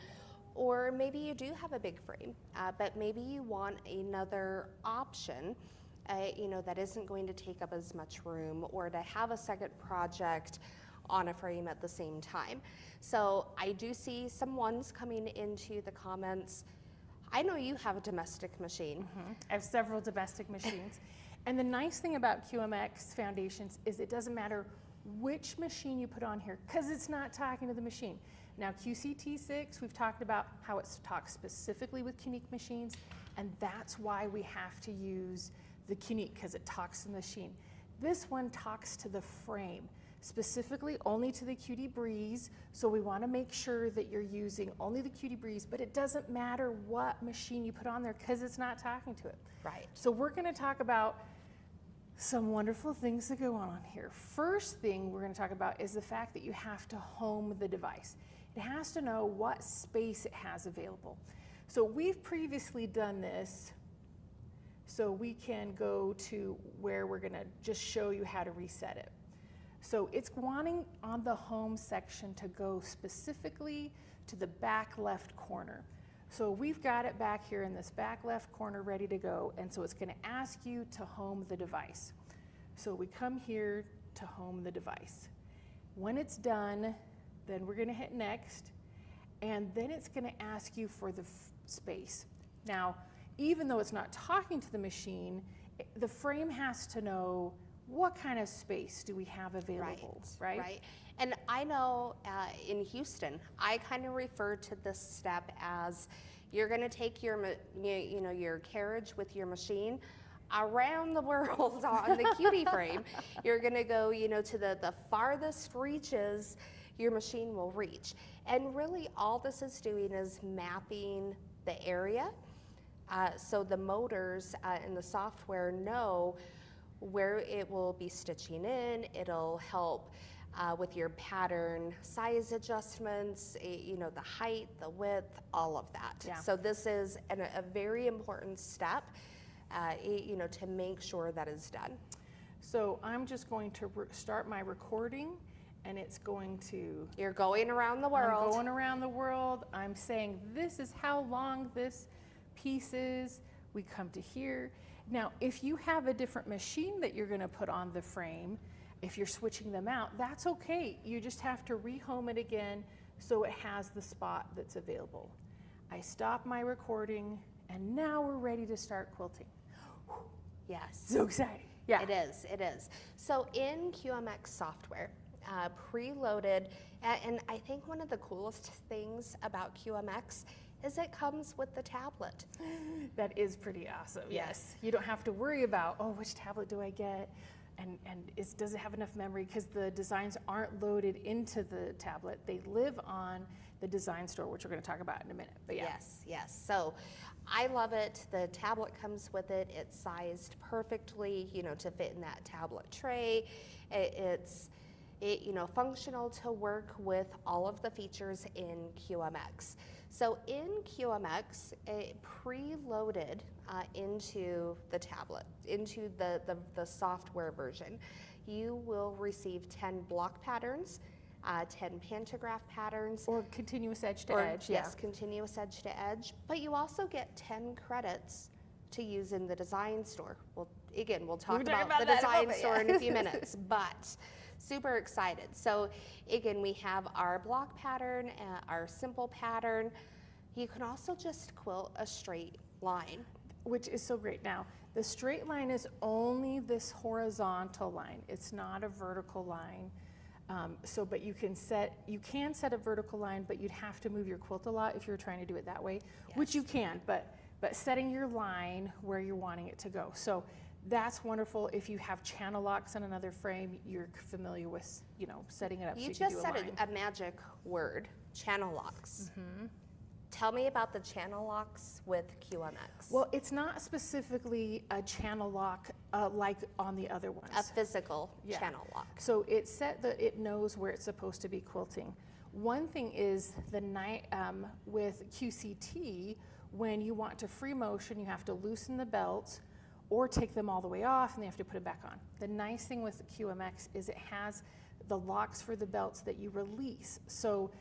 or maybe you do have a big frame, but maybe you want another option that isn't going to take up as much room, or to have a second project on a frame at the same time. So I do see some 1s coming into the comments. I know you have a domestic machine. I have several domestic machines. And the nice thing about QMX Foundations is it doesn't matter which machine you put on here, because it's not talking to the machine. Now QCT6, we've talked about how it talks specifically with Qunique machines, and that's why we have to use the Qunique, because it talks to the machine. This one talks to the frame, specifically only to the Cutie Breeze, so we want to make sure that you're using only the Cutie Breeze, but it doesn't matter what machine you put on there because it's not talking to it. Right. So we're going to talk about some wonderful things that go on here. First thing we're going to talk about is the fact that you have to home the device. It has to know what space it has available. So we've previously done this, so we can go to where we're going to just show you how to reset it. So it's wanting on the home section to go specifically to the back left corner. So we've got it back here in this back left corner ready to go, and so it's going to ask you to home the device. So we come here to home the device. When it's done, then we're going to hit next, and then it's going to ask you for the space. Now, even though it's not talking to the machine, the frame has to know what kind of space do we have available, right? Right. And I know in Houston, I kind of refer to this step as, You're going to take your, you know, your carriage with your machine around the world on the cutie frame. You're going to go, you know, to the farthest reaches your machine will reach. And really all this is doing is mapping the area. So the motors and the software know where it will be stitching in. It'll help with your pattern size adjustments, you know, the height, the width, all of that. Yeah. So this is a very important step, you know, to make sure that is done. So I'm just going to start my recording, and it's going to... You're going around the world. I'm going around the world. I'm saying this is how long this piece is. We come to here. Now, if you have a different machine that you're going to put on the frame, if you're switching them out, that's okay. You just have to rehome it again so it has the spot that's available. I stop my recording, and now we're ready to start quilting. Yes. So exciting. Yeah. It is, it is. So in QMX software, preloaded, and I think one of the coolest things about QMX is it comes with the tablet. That is pretty awesome, yes. You don't have to worry about, oh, which tablet do I get? And does it have enough memory? Because the designs aren't loaded into the tablet. They live on the design store, which we're going to talk about in a minute. But yeah. Yes, yes. So I love it. The tablet comes with it. It's sized perfectly, you know, to fit in that tablet tray. It's you know, functional to work with all of the features in QMX. So in QMX, it preloaded into the tablet, into the software version, you will receive 10 block patterns, 10 pantograph patterns. Or continuous edge to edge. Yes, continuous edge to edge. But you also get 10 credits to use in the design store. Well, again, we'll talk about the design store in a few minutes, but super excited. So again, we have our block pattern, our simple pattern. You can also just quilt a straight line. Which is so great. Now, the straight line is only this horizontal line. It's not a vertical line. But you can set a vertical line, but you'd have to move your quilt a lot if you were trying to do it that way, yes. Which you can, but setting your line where you're wanting it to go. So that's wonderful. If you have channel locks on another frame, you're familiar with, you know, setting it up. You so you just can do said a magic word, channel locks. Mm-hmm. Tell me about the channel locks with QMX. Well, it's not specifically a channel lock like on the other ones. A physical channel lock. So it's set that it knows where it's supposed to be quilting. One thing is with QCT, when you want to free motion, you have to loosen the belts or take them all the way off and they have to put it back on. The nice thing with QMX is it has the locks for the belts that you release. So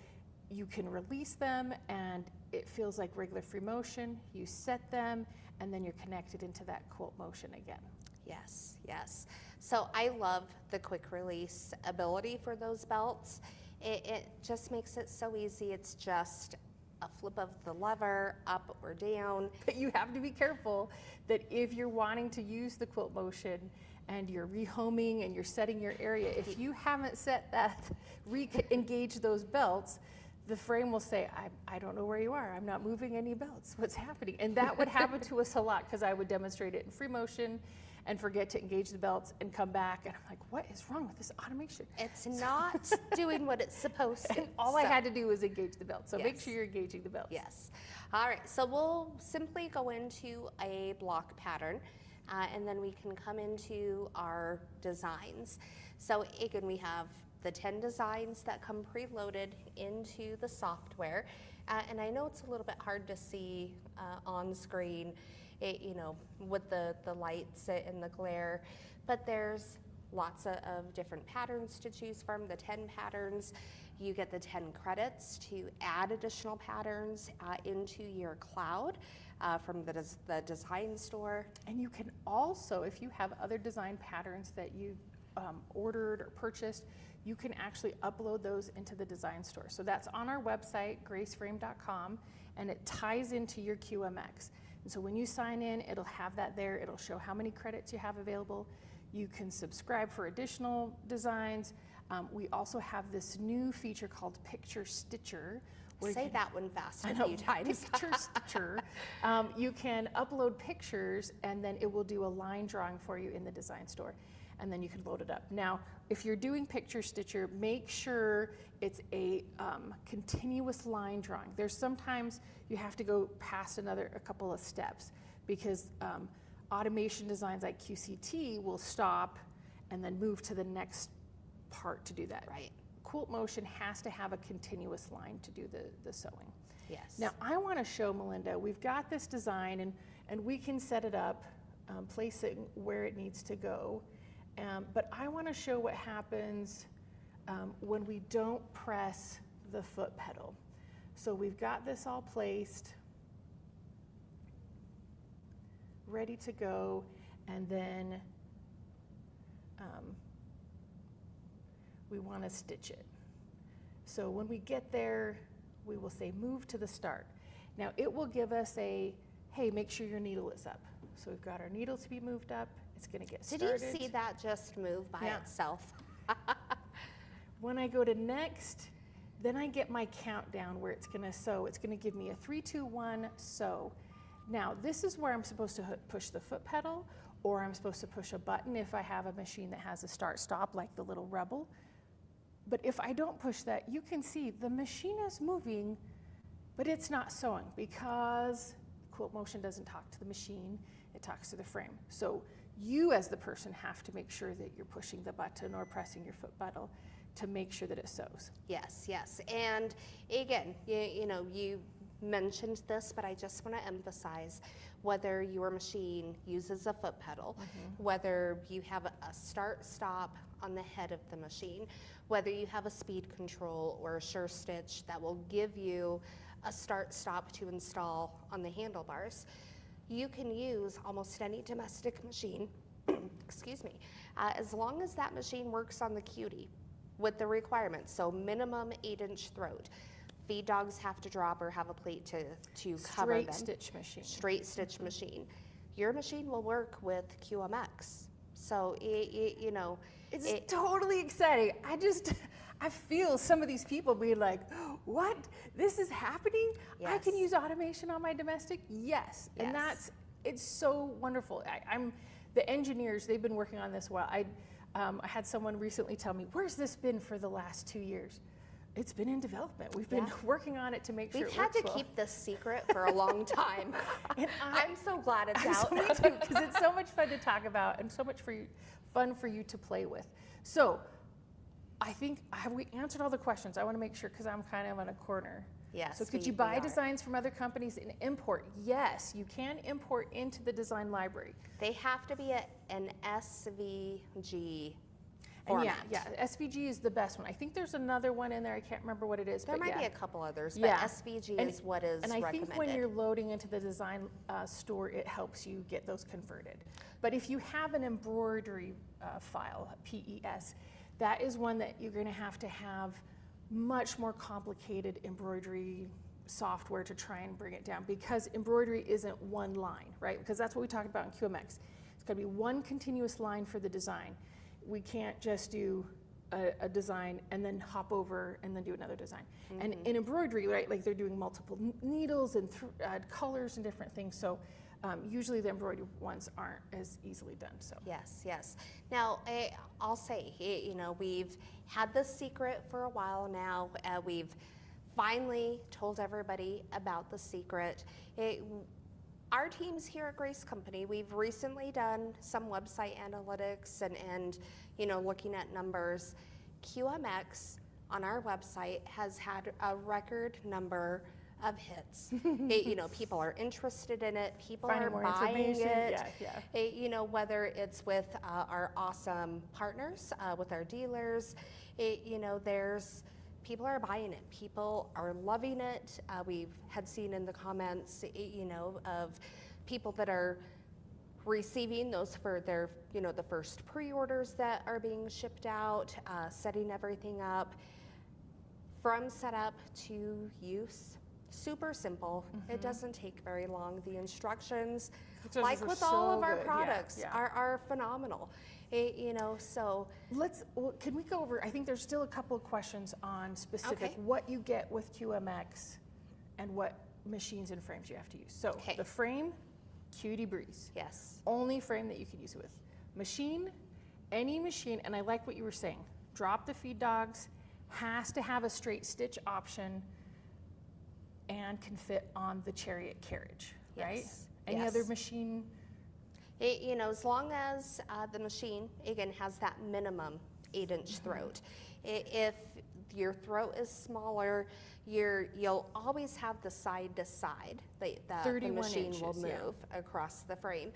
you can release them and it feels like regular free motion. You set them and then you're connected into that quilt motion again. Yes, yes. So I love the quick release ability for those belts. It just makes it so easy. It's just a flip of the lever, up or down. But you have to be careful that if you're wanting to use the quilt motion and you're rehoming and you're setting your area, if you haven't set that, re-engage those belts, the frame will say, I don't know where you are. I'm not moving any belts. What's happening? And that would happen to us a lot because I would demonstrate it in free motion and forget to engage the belts and come back. And I'm like, what is wrong with this automation? It's not doing what it's supposed to. And all I had to do was engage the belt. So yes. Make sure you're engaging the belts. Yes. All right. So we'll simply go into a block pattern and then we can come into our designs. So again, we have the 10 designs that come preloaded into the software. And I know it's a little bit hard to see on screen, you know, with the lights and the glare, but there's lots of different patterns to choose from, the 10 patterns. You get the 10 credits to add additional patterns into your cloud from the design store. And you can also, if you have other design patterns that you've ordered or purchased, you can actually upload those into the design store. So that's on our website, graceframe.com, and it ties into your QMX. And so when you sign in, it'll have that there. It'll show how many credits you have available. You can subscribe for additional designs. We also have this new feature called Picture Stitcher, Say that one fast I a know, few times. picture. You can upload pictures, and then it will do a line drawing for you in the design store, and then you can load it up. Now, if you're doing Picture Stitcher, make sure it's a continuous line drawing. There's sometimes you have to go past a couple of steps, because automation designs like QCT will stop and then move to the next part to do that. Right. Quilt Motion has to have a continuous line to do the sewing. Yes. Now I want to show Melinda, we've got this design, and we can set it up, place it where it needs to go, but I want to show what happens when we don't press the foot pedal. So we've got this all placed, ready to go, and then we want to stitch it. So when we get there, we will say move to the start. Now it will give us a, hey, make sure your needle is up. So we've got our needle to be moved up. It's going to get started. Did you see that just move by itself? When I go to next, then I get my countdown where it's going to sew. It's going to give me a 3, 2, 1, sew. Now this is where I'm supposed to push the foot pedal, or I'm supposed to push a button if I have a machine that has a start-stop like the little Rebel. But if I don't push that, you can see the machine is moving, but it's not sewing, because Quilt Motion doesn't talk to the machine, it talks to the frame. So you as the person have to make sure that you're pushing the button or pressing your foot pedal to make sure that it sews. Yes, yes. And again, you mentioned this, but I just want to emphasize, whether your machine uses a foot pedal, whether you have a start-stop on the head of the machine, whether you have a speed control or a sure stitch that will give you a start-stop to install on the handlebars, you can use almost any domestic machine, excuse me, as long as that machine works on the QD with the requirements. So minimum 8-inch throat. Feed dogs have to drop or have a plate to cover them. Straight stitch machine. Straight stitch machine. Your machine will work with QMX. So It's totally exciting. I feel some of these people being like, what? This is happening? Yes. I can use automation on my domestic? Yes. And it's so wonderful. The engineers, they've been working on this a while. I had someone recently tell me, where's this been for the last 2 years? It's been in development. We've been working on it to make sure it works well. We've had to keep this secret for a long time. And I'm so glad it's out. Me too, because it's so much fun to talk about and so much fun for you to play with. So I think, have we answered all the questions? I want to make sure, because I'm kind of in a corner. Yes. So could you buy designs from other companies and import? Yes, you can import into the design library. They have to be an SVG And format. yeah, SVG is the best one. I think there's another one in there. I can't remember what it is. There might be a couple others, but SVG is what is recommended. And I think when you're loading into the design store, it helps you get those converted. But if you have an embroidery file, PES, that is one that you're going to have much more complicated embroidery software to try and bring it down, because embroidery isn't one line, right? Because that's what we talked about in QMX. It's got to be one continuous line for the design. We can't just do a design and then hop over and then do another design. And in embroidery, right, like they're doing multiple needles and colors and different things. So usually the embroidery ones aren't as easily done. So yes, yes. Now I'll say, we've had this secret for a while now. We've finally told everybody about the secret. Our teams here at Grace Company, we've recently done some website analytics and looking at numbers. QMX on our website has had a record number of hits. People are interested in it. People finding are more buying information. it. Whether it's with our awesome partners, with our dealers, people are buying it. People are loving it. We've had seen in the comments, of people that are receiving those for their, the first pre-orders that are being shipped out, setting everything up. From setup to use, super simple. It doesn't take very long. The instructions, Instructions like are with all so of our good. products, Yeah. are phenomenal. So Can we go over, I think there's still a couple of questions on specific, Okay. what you get with QMX and what machines and frames you have to use. So Okay. the frame, Cutie Breeze. yes, Only frame that you can use it with. Machine, any machine, and I like what you were saying, drop the feed dogs, has to have a straight stitch option and can fit on the Chariot carriage, right? Yes. Any Yes. other machine? as long as the machine, again, has that minimum 8-inch throat. If your throat is smaller, you'll always have the side to side that the 31 machine will inches, yeah. move across the frame.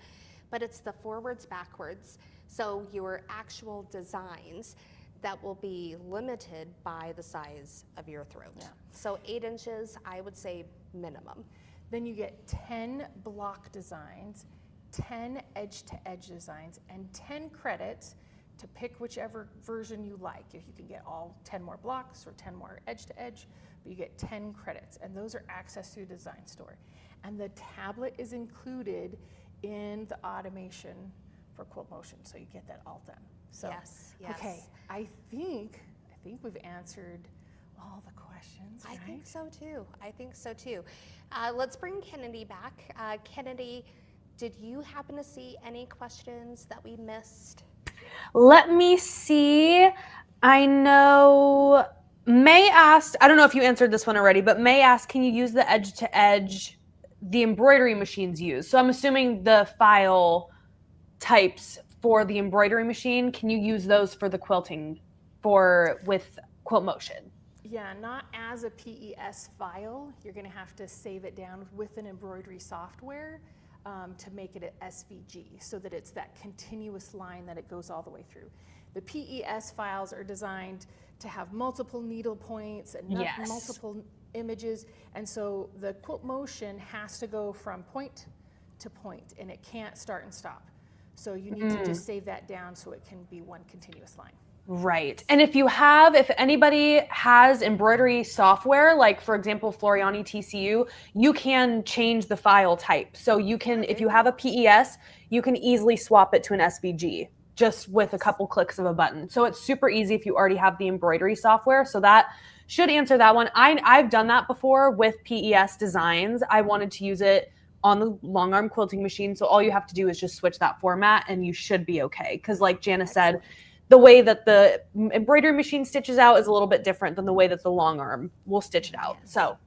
But it's the forwards, backwards, so your actual designs that will be limited by the size of your throat. Yeah. So 8 inches, I would say minimum. Then you get 10 block designs, 10 edge-to-edge designs, and 10 credits to pick whichever version you like. If you can get all 10 more blocks or 10 more edge-to-edge, but you get 10 credits, and those are accessed through Design Store. And the tablet is included in the automation for Quilt Motion, so you get that all done. So, Yes, yes. Okay, I think we've answered all the questions, I right? think so too. Let's bring Kennedy back. Kennedy, did you happen to see any questions that we missed? Let me see. I know May asked, I don't know if you answered this one already, but May asked, can you use the edge to edge the embroidery machines use? So I'm assuming the file types for the embroidery machine, can you use those for the quilting with Quilt Motion? Yeah, not as a PES file. You're going to have to save it down with an embroidery software to make it an SVG so that it's that continuous line that it goes all the way through. The PES files are designed to have multiple needle points and Yes. multiple images, and so the Quilt Motion has to go from point to point, and it can't start and stop. So you need to just save that down so it can be one continuous line. Right. And if anybody has embroidery software, like for example, Floriani TCU, you can change the file type. So you can, if you have a PES, you can easily swap it to an SVG just with a couple clicks of a button. So it's super easy if you already have the embroidery software. So that should answer that one. I've done that before with PES designs. I wanted to use it on the long arm quilting machine. So all you have to do is just switch that format and you should be okay. Because like Janice said, the way that the embroidery machine stitches out is a little bit different than the way that the long arm will stitch it out. Yes. So,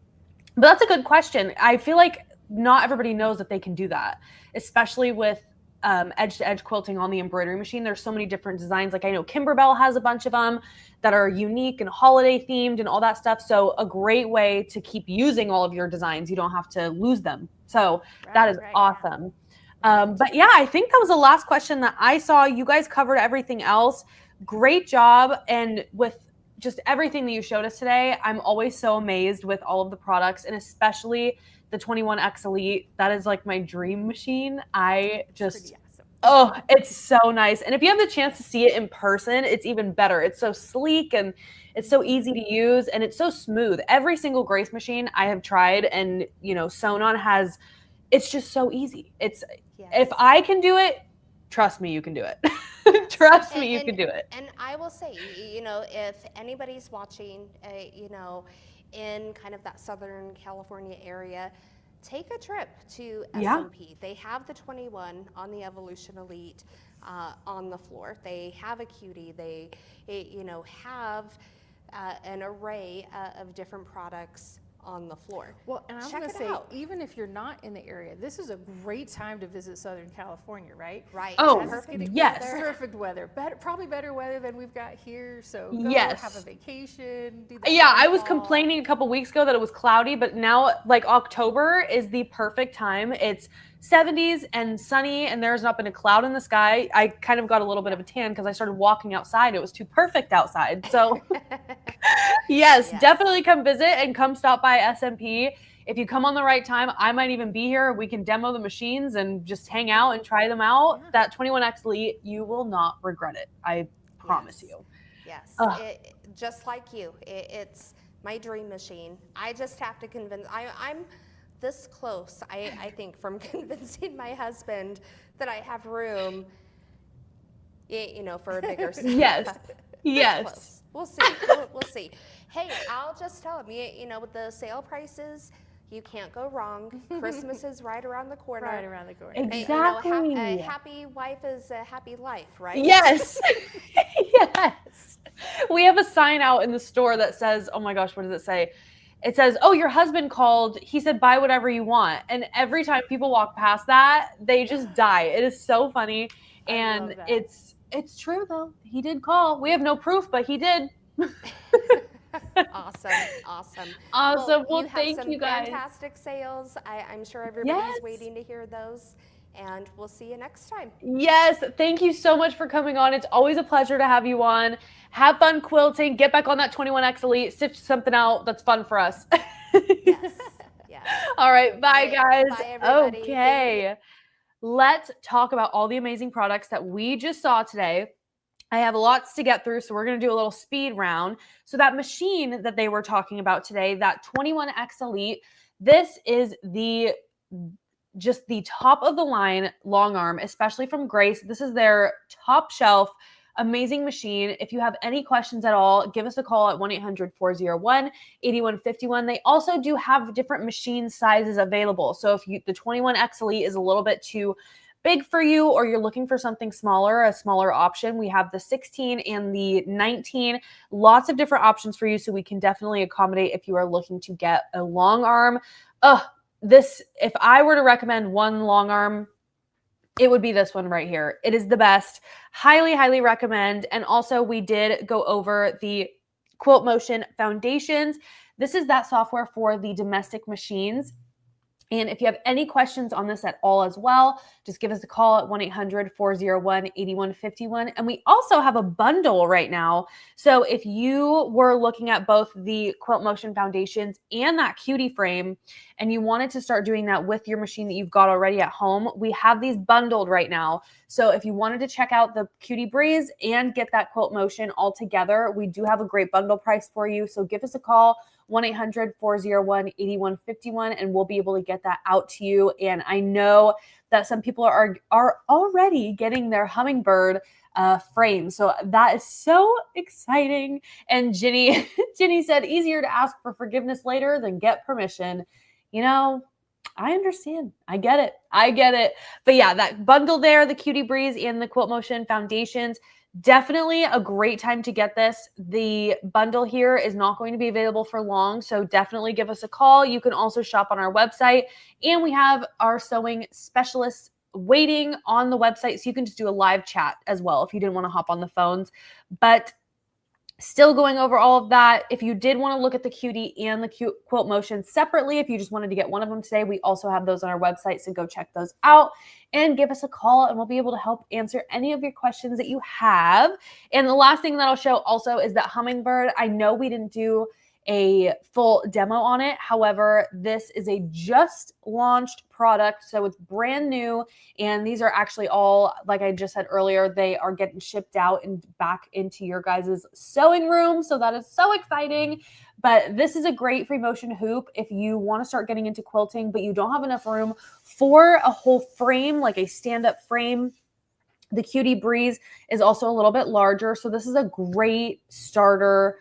but that's a good question. I feel like not everybody knows that they can do that, especially with edge-to-edge quilting on the embroidery machine. There's so many different designs. Like I know Kimberbell has a bunch of them that are unique and holiday themed and all that stuff. So a great way to keep using all of your designs. You don't have to lose them. So that is awesome. But yeah, I think that was the last question that I saw. You guys covered everything else. Great job. And with just everything that you showed us today, I'm always so amazed with all of the products and especially the 21X Elite. That is like my dream machine. I just, oh, it's so nice. And if you have the chance to see it in person, it's even better. It's so sleek and it's so easy to use and it's so smooth. Every single Grace machine I have tried and, sewn on it's just so easy. If I can do it, trust me, you can do it. Trust me, you can do it. And I will say, if anybody's watching, in kind of that Southern California area, take a trip to SMP. They have the 21 on the Evolution Elite on the floor. They have a Cutie. They, have an array of different products on the floor. Well, and I'm going to say, out. even if you're not in the area, this is a great time to visit Southern California, right? Right. Oh, Yes. Perfect weather. Probably better weather than we've got here. So go have a vacation. Do that I was complaining a couple weeks ago that it was cloudy, but now like October is the perfect time. It's 70s and sunny and there's not been a cloud in the sky. I kind of got a little bit of a tan because I started walking outside. It was too perfect outside. So yes, definitely come visit and come stop by SMP. If you come on the right time, I might even be here. We can demo the machines and just hang out and try them out. Yeah. That 21X Elite, you will not regret it. I promise you. Yes, just like you. It's my dream machine. I just have to convince, I'm this close, I think, from convincing my husband that I have room, for a bigger step. Yes. Yes. Close. We'll see. We'll see. Hey, I'll just tell him, with the sale prices, you can't go wrong. Christmas is right around the corner. Right around the corner. Exactly. A happy wife is a happy life, right? Yes. Yes. We have a sign out in the store that says, oh my gosh, what does it say? It says, oh, your husband called. He said, buy whatever you want. And every time people walk past that, they just die. It is so funny. And it's true, though. He did call. We have no proof, but he did. Awesome. Well, thank you guys. Fantastic sales. I'm sure everybody's waiting to hear those. And we'll see you next time. Yes. Thank you so much for coming on. It's always a pleasure to have you on. Have fun quilting. Get back on that 21X Elite. Stitch something out that's fun for us. Yes. All right. Bye, guys. Bye, everybody. Okay. Let's talk about all the amazing products that we just saw today. I have lots to get through, so we're going to do a little speed round. So that machine that they were talking about today, that 21X Elite, this is just the top of the line long arm, especially from Grace. This is their top shelf, amazing machine. If you have any questions at all, give us a call at 1-800-401-8151. They also do have different machine sizes available. So if the 21X Elite is a little bit too big for you, or you're looking for something smaller, a smaller option, we have the 16 and the 19, lots of different options for you. So we can definitely accommodate if you are looking to get a long arm. If I were to recommend one long arm, it would be this one right here. It is the best. Highly, highly recommend. And also we did go over the Quilt Motion foundations. This is that software for the domestic machines. And if you have any questions on this at all as well, just give us a call at 1-800-401-8151. And we also have a bundle right now. So if you were looking at both the Quilt Motion foundations and that cutie frame, and you wanted to start doing that with your machine that you've got already at home, we have these bundled right now. So if you wanted to check out the Cutie Breeze and get that Quilt Motion all together, we do have a great bundle price for you. So give us a call, 1-800-401-8151, and we'll be able to get that out to you. And I know that some people are already getting their hummingbird frame. So that is so exciting. And Jenny said, easier to ask for forgiveness later than get permission. I understand. I get it. But yeah, that bundle there, the Cutie Breeze and the Quilt Motion foundations, definitely a great time to get this. The bundle here is not going to be available for long, so definitely give us a call. You can also shop on our website, and we have our sewing specialists waiting on the website, so you can just do a live chat as well if you didn't want to hop on the phones. But still going over all of that, if you did want to look at the Cutie and the Quilt Motion separately, if you just wanted to get one of them today, we also have those on our website, so go check those out and give us a call, and we'll be able to help answer any of your questions that you have. And the last thing that I'll show also is that hummingbird. I know we didn't do a full demo on it. However, this is a just launched product, so it's brand new, and these are actually all, like I just said earlier, they are getting shipped out and back into your guys' sewing room, so that is so exciting. But this is a great free motion hoop if you want to start getting into quilting, but you don't have enough room for a whole frame, like a stand-up frame. The Cutie Breeze is also a little bit larger, so this is a great starter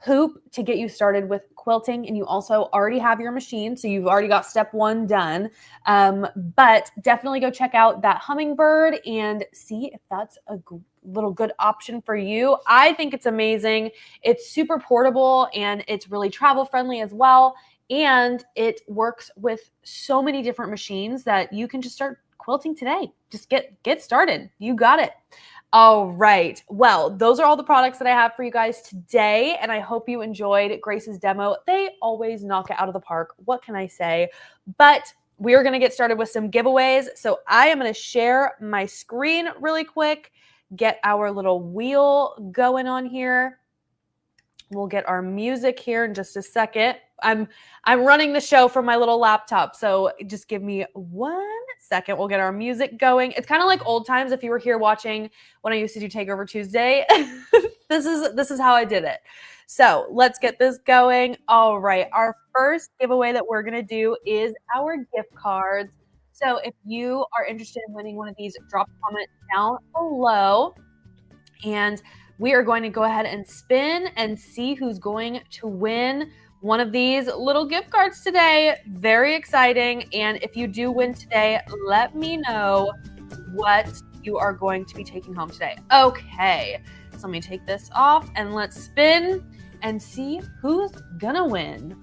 hoop to get you started with quilting, and you also already have your machine, so you've already got step one done. But definitely go check out that hummingbird and see if that's a little good option for you. I think it's amazing. It's super portable, and it's really travel friendly as well, and it works with so many different machines that you can just start quilting today. Just get started. You got it. All right. Well, those are all the products that I have for you guys today, and I hope you enjoyed Grace's demo. They always knock it out of the park. What can I say? But we are going to get started with some giveaways. So I am going to share my screen really quick, get our little wheel going on here. We'll get our music here in just a second. I'm running the show from my little laptop, so just give me 1 second. We'll get our music going. It's kind of like old times. If you were here watching when I used to do Takeover Tuesday, this is how I did it. So let's get this going. All right. Our first giveaway that we're going to do is our gift cards. So if you are interested in winning one of these, drop a comment down below. And we are going to go ahead and spin and see who's going to win one of these little gift cards today. Very exciting. And if you do win today, let me know what you are going to be taking home today. Okay, so let me take this off and let's spin and see who's gonna win.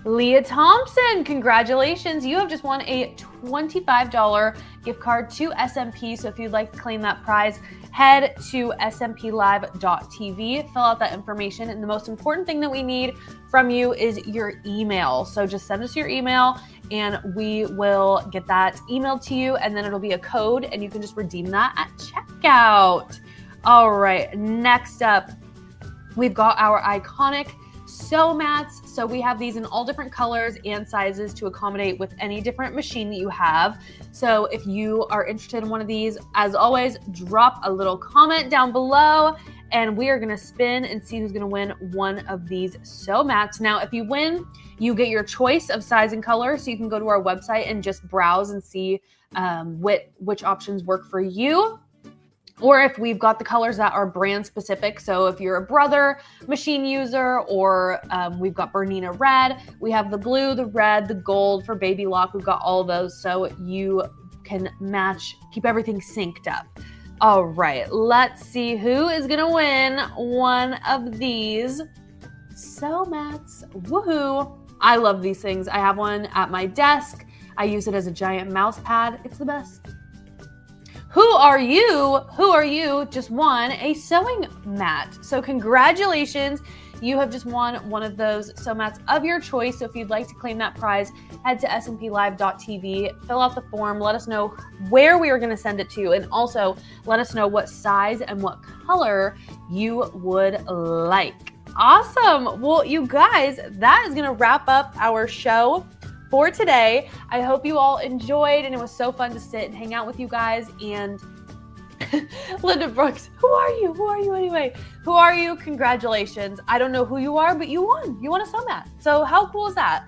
Leah Thompson, congratulations. You have just won a $25 gift card to SMP. So if you'd like to claim that prize, head to SMPLive.tv, fill out that information. And the most important thing that we need from you is your email. So just send us your email and we will get that emailed to you. And then it'll be a code and you can just redeem that at checkout. All right, next up, we've got our iconic sew mats. So we have these in all different colors and sizes to accommodate with any different machine that you have. So if you are interested in one of these, as always, drop a little comment down below and we are going to spin and see who's going to win one of these sew mats. Now, if you win, you get your choice of size and color. So you can go to our website and just browse and see which options work for you. Or if we've got the colors that are brand specific. So if you're a Brother machine user, or we've got Bernina Red, we have the blue, the red, the gold for Baby Lock. We've got all of those so you can match, keep everything synced up. All right, let's see who is gonna win one of these sew mats. Woohoo! I love these things. I have one at my desk. I use it as a giant mouse pad. It's the best. Who are you? Who are you? Just won a sewing mat. So congratulations. You have just won one of those sew mats of your choice. So if you'd like to claim that prize, head to smplive.tv, fill out the form, let us know where we are going to send it to, and also let us know what size and what color you would like. Awesome. Well, you guys, that is going to wrap up our show for today. I hope you all enjoyed and it was so fun to sit and hang out with you guys. And Linda Brooks, who are you? Who are you anyway? Who are you? Congratulations. I don't know who you are, but you won. You won a sew mat. So how cool is that?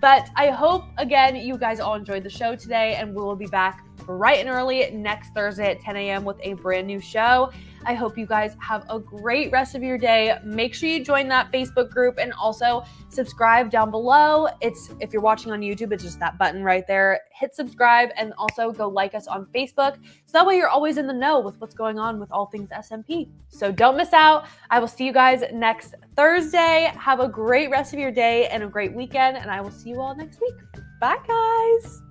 But I hope, again, you guys all enjoyed the show today, and we will be back bright and early next Thursday at 10 a.m. with a brand new show. I hope you guys have a great rest of your day. Make sure you join that Facebook group and also subscribe down below. If you're watching on YouTube, it's just that button right there. Hit subscribe and also go like us on Facebook. So that way you're always in the know with what's going on with all things SMP. So don't miss out. I will see you guys next Thursday. Have a great rest of your day and a great weekend. And I will see you all next week. Bye, guys.